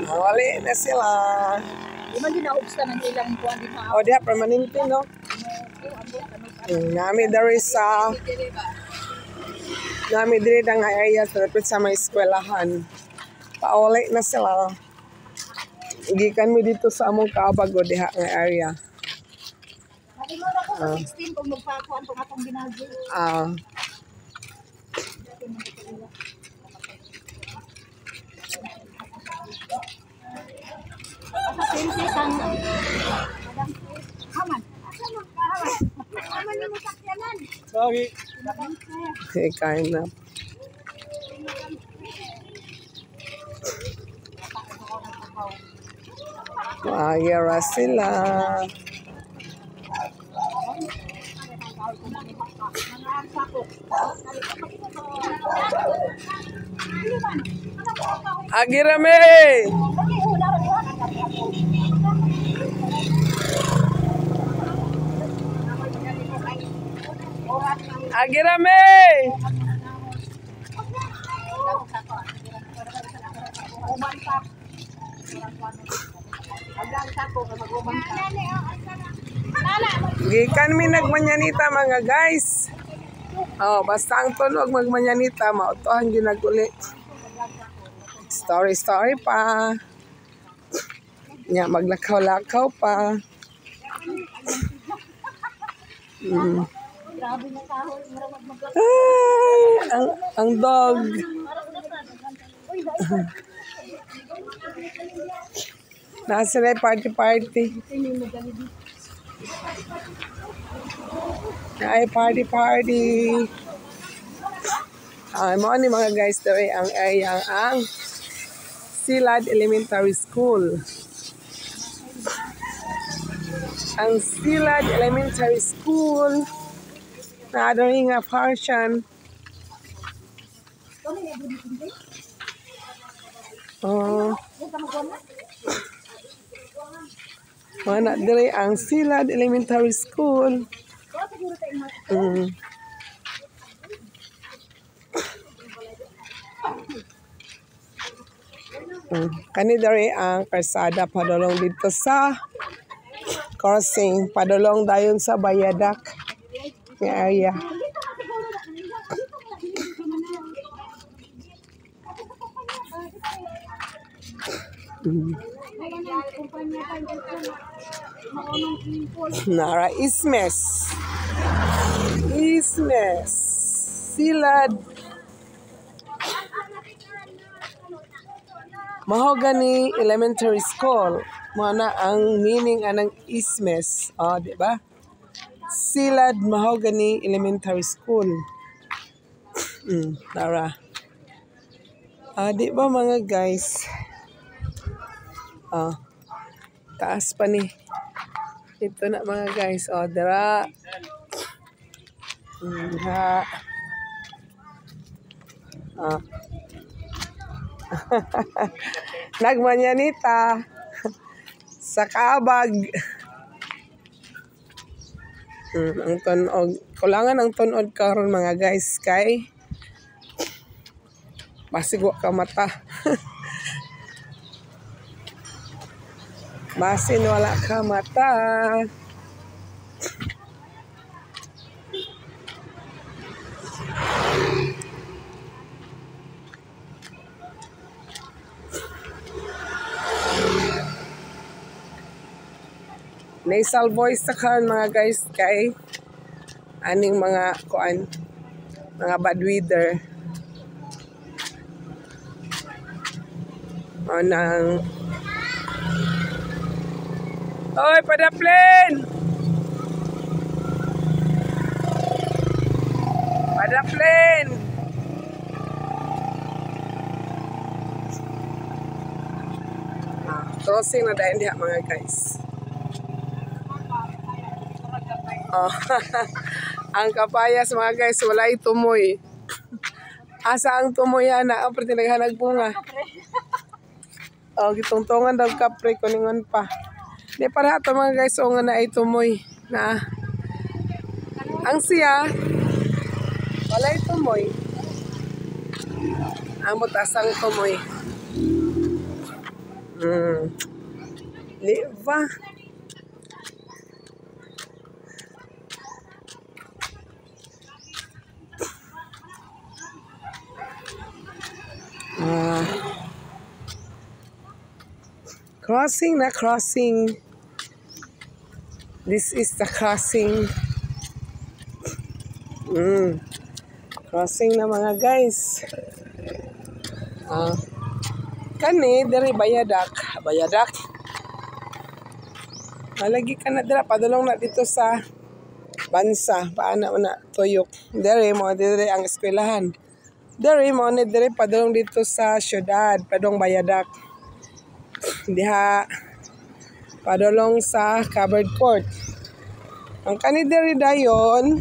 Wali na sila. Di man ginaubsta ng ilang buwan di O diya, permanente, no? Nami dari sa... Nami diri na nga area sa dapat sa may eskwelahan. Pauli na sila. Gikan mi dito sa among Kaabago diha nga area. Nalimura ko sa 16 kung magpakuan kung akong ginagyo. Asa sente kang Madam Haman. Haman ni mo sakyanan. Sorry. Okay, kind of. Mayara sila. Agirame! Agirame! Gikan mi nagmanyanita mga guys. Oh, basta ang tunog magmanyanita, mautohan ginaguli. Story pa. Nya maglakaw-lakaw pa. Ang dog. Nasa na party. Ay, party. Mo ni mga guys daw ang Silad Elementary School. Ang Silad Elementary School na adong nga function. Mana dire ang Silad Elementary School. Kani dari ang kalsada padulong dito sa crossing, padulong dayon sa Bayadak nga area. Nara Ismes Silad Mahogany Elementary School. Mana ang meaning anang Ismes, di ba? Silad Mahogany Elementary School. Nara. Di ba mga guys? Taas pa ni. Ito na mga guys. Dara. Nagmanyanita sa Kaabag. Ang tunog. Kulangan ang tunog karon mga guys kay basigwa ka mata. Basin wala ka mata. Nasal voice sa karon mga guys kay aning mga kuan, mga bad weather. Nang oy, padaplen! Padaplen! Crossing na dahil diha mga guys. Ang kapayas mga guys, walay tumoy. Asa ang tumoy ana? Ang tinaghanag bunga. Gitungtungan daw kapre, kuningon pa. Di para ito mga guys, nga na ay tumoy. Na ang siya, walay tumoy. Ang butasang tumoy. Di ba? Crossing na crossing. This is the crossing. Crossing na mga guys. Kani diri bayadak. Malagi ka na dira padulong na dito sa bansa. Paana na tuyok. Diri mo diri ang eskwelahan. Diri mo ni diri padulong dito sa syudad, padong bayadak. Diha padulong sa covered court. Ang kani diri dayon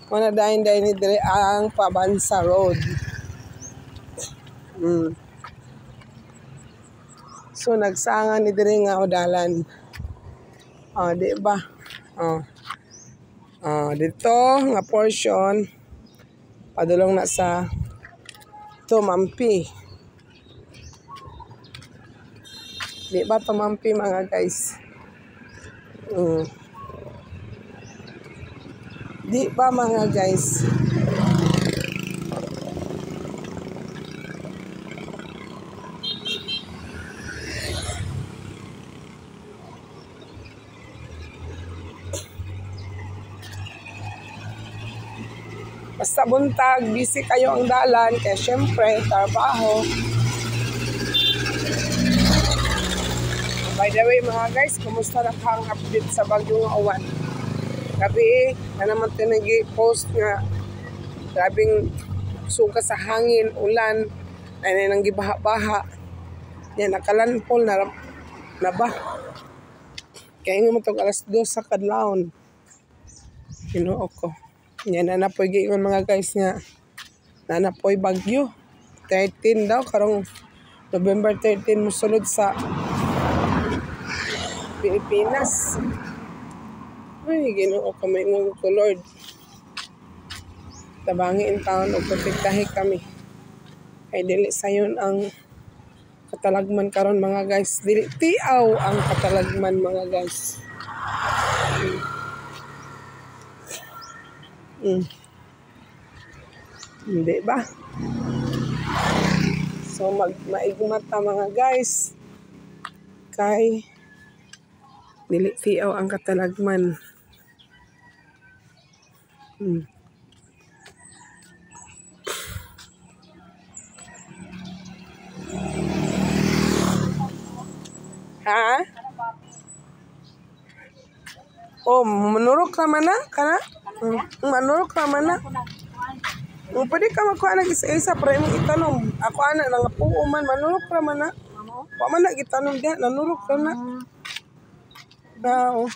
mana dayon ni diri ang Pabansa Road. So nagsangan ni diri nga udalan. Di ba? Dito nga portion padulong na sa Tumampi. Di ba Tumampi mga guys? Di ba mga guys? Basta buntag, busy kayo ang dalan, kaya syempre, trabaho. By the way mga guys, kumusta na kang update sa bagyong awan? Gabi, na naman tinagi-post nga grabing suka sa hangin, ulan, ay nang gibaha-baha. Yan, nakalanpol na ba? Kaya nga matog alas 2 sa kadlawon. Ginoo ko. Yan, nanapoy giingon mga guys nga. Nanapoy bagyo. 13 daw, karong November 13 musulod sa Pilipinas. Ay, Ginoo ko, maingon ko Lord. Tabangi in town o protektahi kami. Ay dili sayon ang katalagman karon mga guys. Dili tiaw ang katalagman mga guys. Hindi ba? So maigmata mga guys. Kay dili tiaw ang katalagman. Ha? Oh, manurok naman na? Kana? Manurok naman na? Pwede ka magkuha ng isa-isa para imong itanong. Ako ana nang puuman, manurok naman na? Wa man na gitanong diha, nanurok na. Oo.